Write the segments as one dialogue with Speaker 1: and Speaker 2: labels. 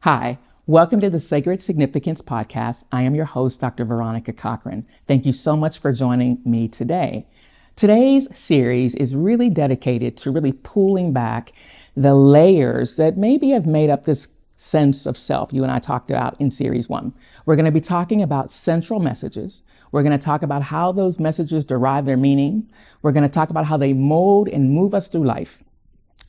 Speaker 1: Hi, welcome to the Sacred Significance Podcast. I am your host, Dr. Veronica Cochran. Thank you so much for joining me today. Today's series is really dedicated to really pulling back the layers that maybe have made up this sense of self you and I talked about in series 1. We're going to be talking about central messages. We're going to talk about how those messages derive their meaning. We're going to talk about how they mold and move us through life.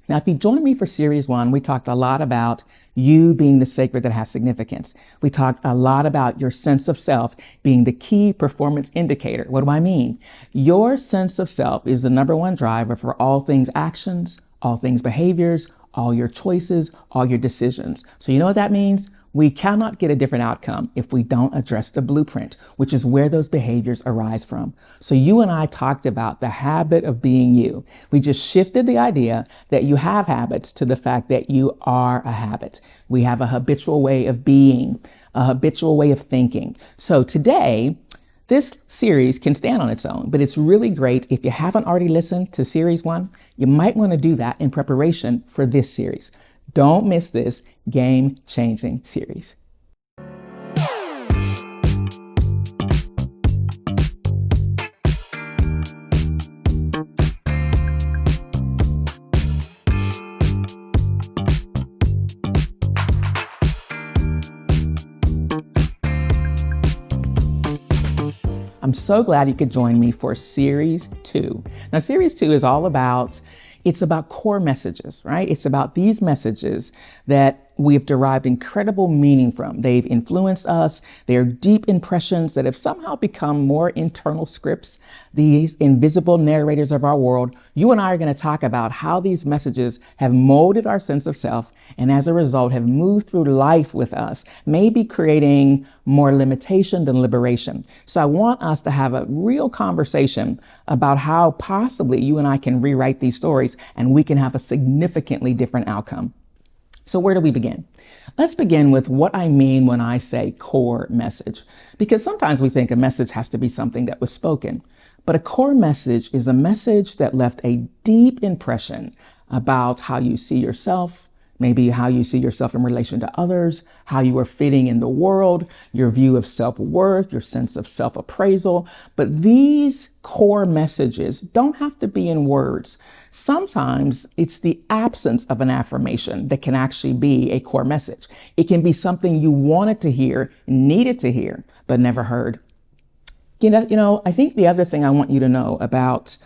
Speaker 1: Now, if you joined me for series 1, we talked a lot about you being the sacred that has significance. We talked a lot about your sense of self being the key performance indicator. What do I mean? Your sense of self is the number one driver for all things actions, all things behaviors, all your choices, all your decisions. So you know what that means? We cannot get a different outcome if we don't address the blueprint, which is where those behaviors arise from. So you and I talked about the habit of being you. We just shifted the idea that you have habits to the fact that you are a habit. We have a habitual way of being, a habitual way of thinking. So today, this series can stand on its own, but it's really great. If you haven't already listened to series 1, you might want to do that in preparation for this series. Don't miss this game-changing series. I'm so glad you could join me for series 2. Now, series 2 is all about core messages, right? It's about these messages that we've derived incredible meaning from. They've influenced us. They're deep impressions that have somehow become more internal scripts, these invisible narrators of our world. You and I are going to talk about how these messages have molded our sense of self and as a result have moved through life with us, maybe creating more limitation than liberation. So I want us to have a real conversation about how possibly you and I can rewrite these stories and we can have a significantly different outcome. So where do we begin? Let's begin with what I mean when I say core message, because sometimes we think a message has to be something that was spoken, but a core message is a message that left a deep impression about how you see yourself, maybe how you see yourself in relation to others, how you are fitting in the world, your view of self-worth, your sense of self-appraisal. But these core messages don't have to be in words. Sometimes it's the absence of an affirmation that can actually be a core message. It can be something you wanted to hear, needed to hear, but never heard. You know, I think the other thing I want you to know about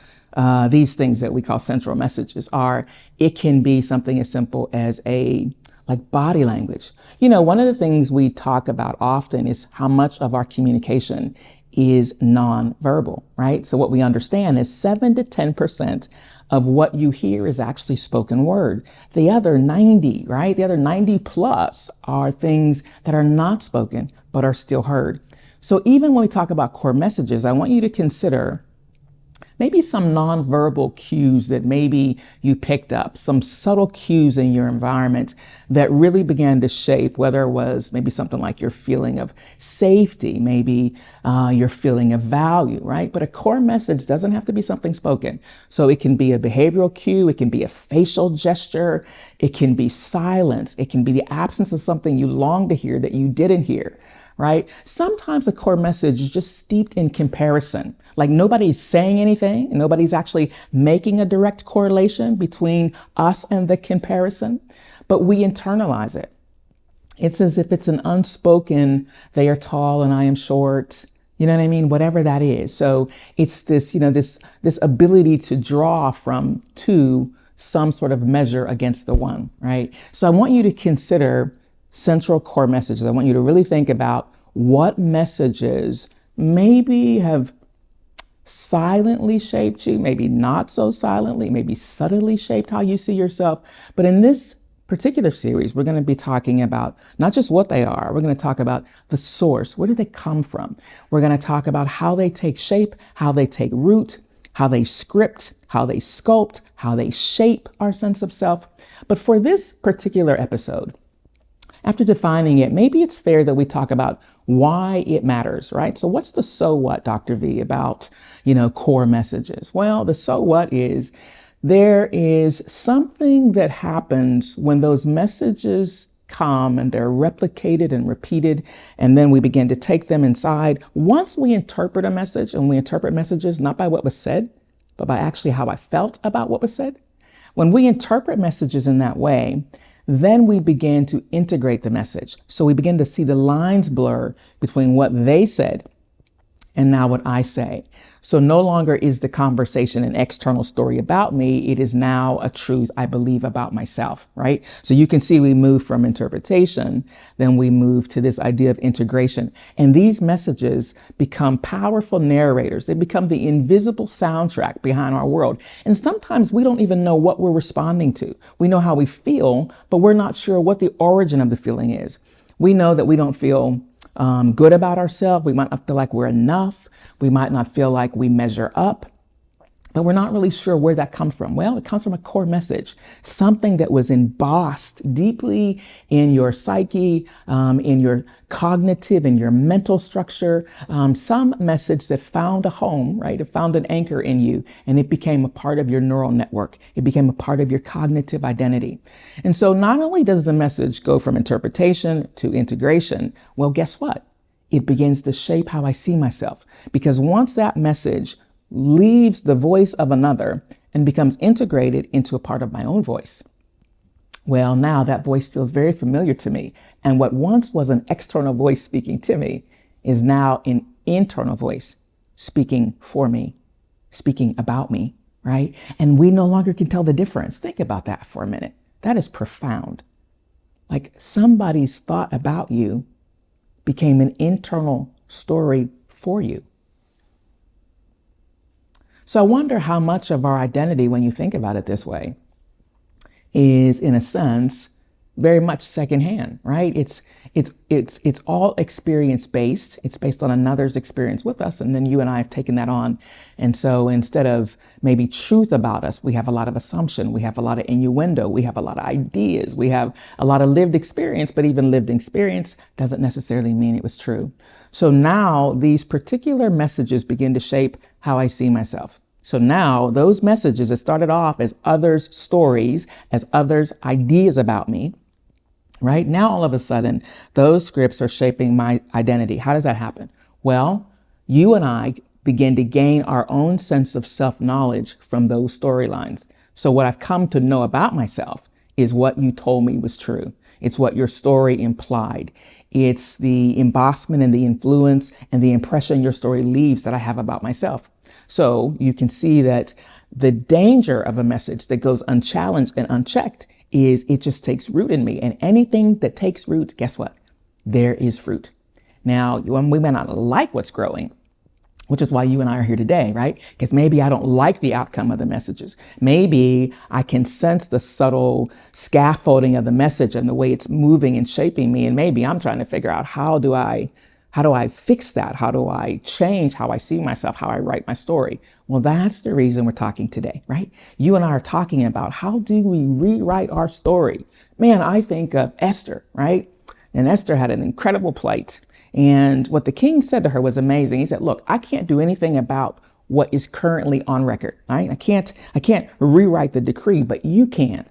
Speaker 1: these things that we call central messages are, it can be something as simple as like body language. You know, one of the things we talk about often is how much of our communication is nonverbal, right? So what we understand is 7 to 10% of what you hear is actually spoken word. The other 90, right? The other 90 plus are things that are not spoken, but are still heard. So even when we talk about core messages, I want you to consider maybe some nonverbal cues that maybe you picked up, some subtle cues in your environment that really began to shape, whether it was maybe something like your feeling of safety, maybe your feeling of value, right? But a core message doesn't have to be something spoken. So it can be a behavioral cue, it can be a facial gesture, it can be silence, it can be the absence of something you long to hear that you didn't hear. Right? Sometimes a core message is just steeped in comparison. Like nobody's saying anything, nobody's actually making a direct correlation between us and the comparison, but we internalize it. It's as if it's an unspoken, they are tall and I am short. You know what I mean? Whatever that is. So it's this, this ability to draw from two, some sort of measure against the one, right? So I want you to consider central core messages. I want you to really think about what messages maybe have silently shaped you, maybe not so silently, maybe subtly shaped how you see yourself. But in this particular series, we're going to be talking about not just what they are, we're going to talk about the source. Where do they come from? We're going to talk about how they take shape, how they take root, how they script, how they sculpt, how they shape our sense of self. But for this particular episode, after defining it, maybe it's fair that we talk about why it matters, right? So what's the so what, Dr. V, about, core messages? Well, the so what is there is something that happens when those messages come and they're replicated and repeated. And then we begin to take them inside. Once we interpret a message, and we interpret messages not by what was said, but by actually how I felt about what was said. When we interpret messages in that way, then we begin to integrate the message. So we begin to see the lines blur between what they said and now what I say. So no longer is the conversation an external story about me. It is now a truth I believe about myself, right? So you can see we move from interpretation, then we move to this idea of integration. And these messages become powerful narrators. They become the invisible soundtrack behind our world. And sometimes we don't even know what we're responding to. We know how we feel, but we're not sure what the origin of the feeling is. We know that we don't feel good about ourselves. We might not feel like we're enough. We might not feel like we measure up, but we're not really sure where that comes from. Well, it comes from a core message, something that was embossed deeply in your psyche, in your cognitive, in your mental structure, some message that found a home, right? It found an anchor in you, and it became a part of your neural network. It became a part of your cognitive identity. And so not only does the message go from interpretation to integration, well, guess what? It begins to shape how I see myself, because once that message leaves the voice of another and becomes integrated into a part of my own voice, well, now that voice feels very familiar to me. And what once was an external voice speaking to me is now an internal voice speaking for me, speaking about me, right? And we no longer can tell the difference. Think about that for a minute. That is profound. Like somebody's thought about you became an internal story for you. So I wonder how much of our identity, when you think about it this way, is in a sense very much secondhand, right? It's all experience based. It's based on another's experience with us, and then you and I have taken that on. And so instead of maybe truth about us, we have a lot of assumption, we have a lot of innuendo, we have a lot of ideas, we have a lot of lived experience, but even lived experience doesn't necessarily mean it was true. So now these particular messages begin to shape how I see myself. So now those messages that started off as others' stories, as others' ideas about me, right? Now, all of a sudden, those scripts are shaping my identity. How does that happen? Well, you and I begin to gain our own sense of self-knowledge from those storylines. So what I've come to know about myself is what you told me was true. It's what your story implied. It's the embossment and the influence and the impression your story leaves that I have about myself. So you can see that the danger of a message that goes unchallenged and unchecked is it just takes root in me. And anything that takes root, guess what? There is fruit. Now, we may not like what's growing, which is why you and I are here today, right? Because maybe I don't like the outcome of the messages. Maybe I can sense the subtle scaffolding of the message and the way it's moving and shaping me. And maybe I'm trying to figure out how do I fix that? How do I change how I see myself, how I write my story? Well, that's the reason we're talking today, right? You and I are talking about how do we rewrite our story? Man, I think of Esther, right? And Esther had an incredible plight. And what the king said to her was amazing. He said, look, I can't do anything about what is currently on record, right? I can't rewrite the decree, but you can.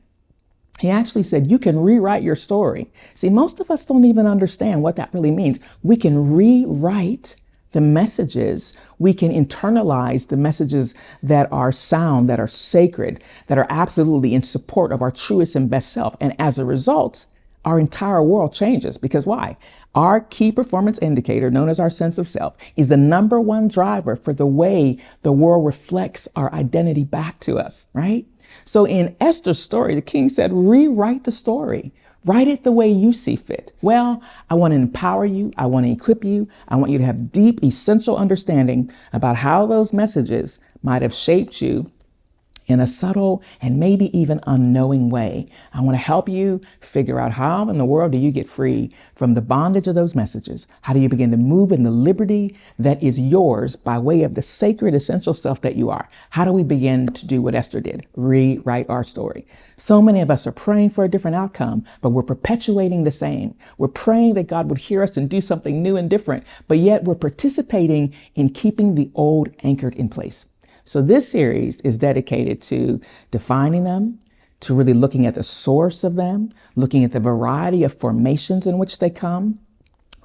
Speaker 1: He actually said, you can rewrite your story. See, most of us don't even understand what that really means. We can rewrite the messages. We can internalize the messages that are sound, that are sacred, that are absolutely in support of our truest and best self. And as a result, our entire world changes. Because why? Our key performance indicator, known as our sense of self, is the number one driver for the way the world reflects our identity back to us, right? So in Esther's story, the king said, rewrite the story. Write it the way you see fit. Well, I want to empower you. I want to equip you. I want you to have deep, essential understanding about how those messages might have shaped you in a subtle and maybe even unknowing way. I want to help you figure out how in the world do you get free from the bondage of those messages? How do you begin to move in the liberty that is yours by way of the sacred essential self that you are? How do we begin to do what Esther did? Rewrite our story. So many of us are praying for a different outcome, but we're perpetuating the same. We're praying that God would hear us and do something new and different, but yet we're participating in keeping the old anchored in place. So this series is dedicated to defining them, to really looking at the source of them, looking at the variety of formations in which they come.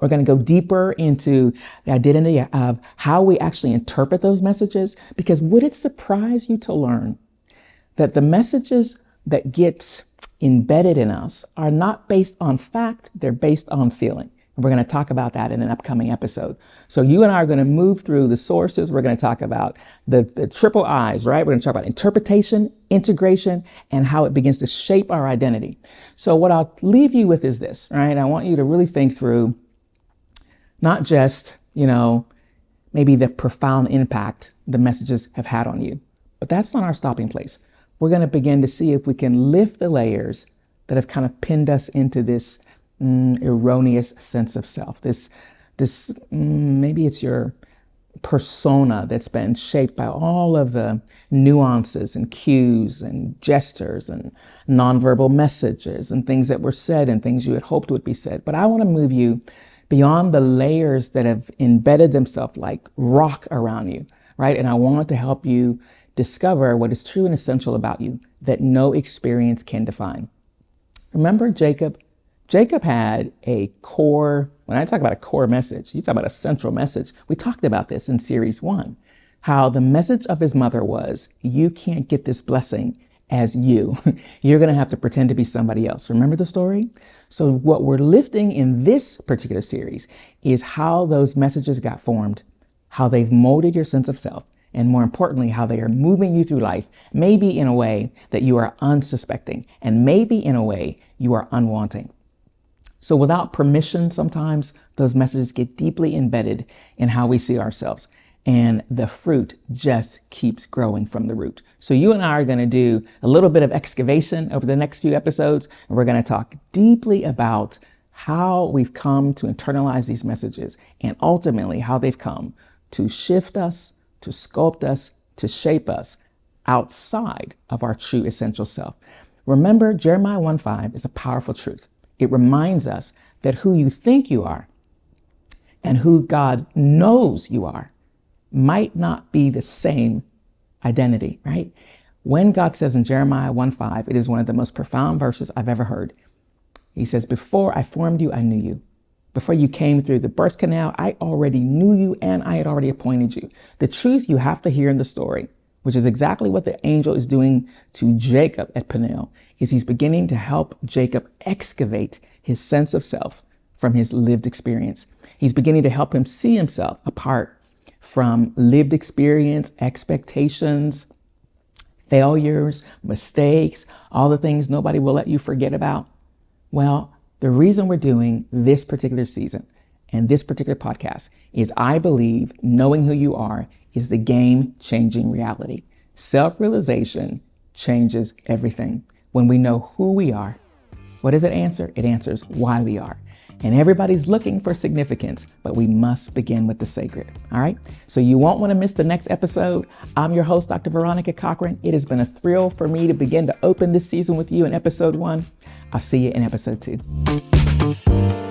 Speaker 1: We're going to go deeper into the identity of how we actually interpret those messages, because would it surprise you to learn that the messages that get embedded in us are not based on fact, they're based on feeling. And we're going to talk about that in an upcoming episode. So you and I are going to move through the sources. We're going to talk about the triple I's, right? We're going to talk about interpretation, integration, and how it begins to shape our identity. So what I'll leave you with is this, right? I want you to really think through not just, maybe the profound impact the messages have had on you, but that's not our stopping place. We're going to begin to see if we can lift the layers that have kind of pinned us into this erroneous sense of self. This maybe it's your persona that's been shaped by all of the nuances and cues and gestures and nonverbal messages and things that were said and things you had hoped would be said. But I want to move you beyond the layers that have embedded themselves like rock around you, right? And I want to help you discover what is true and essential about you that no experience can define. Remember Jacob? Jacob had a core, when I talk about a core message, you talk about a central message. We talked about this in series 1, how the message of his mother was, you can't get this blessing as you. You're going to have to pretend to be somebody else. Remember the story? So what we're lifting in this particular series is how those messages got formed, how they've molded your sense of self, and more importantly, how they are moving you through life, maybe in a way that you are unsuspecting, and maybe in a way you are unwanting. So without permission, sometimes those messages get deeply embedded in how we see ourselves, and the fruit just keeps growing from the root. So you and I are going to do a little bit of excavation over the next few episodes, and we're going to talk deeply about how we've come to internalize these messages, and ultimately how they've come to shift us, to sculpt us, to shape us outside of our true essential self. Remember, Jeremiah 1:5 is a powerful truth. It reminds us that who you think you are and who God knows you are might not be the same identity, right? When God says in Jeremiah 1:5, it is one of the most profound verses I've ever heard. He says, before I formed you, I knew you. Before you came through the birth canal, I already knew you and I had already appointed you. The truth you have to hear in the story, which is exactly what the angel is doing to Jacob at Peniel, is he's beginning to help Jacob excavate his sense of self from his lived experience. He's beginning to help him see himself apart from lived experience, expectations, failures, mistakes, all the things nobody will let you forget about. Well, the reason we're doing this particular season and this particular podcast is I believe knowing who you are is the game-changing reality. Self-realization changes everything. When we know who we are, what does it answer? It answers why we are. And everybody's looking for significance, but we must begin with the sacred. All right? So you won't want to miss the next episode. I'm your host, Dr. Veronica Cochran. It has been a thrill for me to begin to open this season with you in episode 1. I'll see you in episode 2.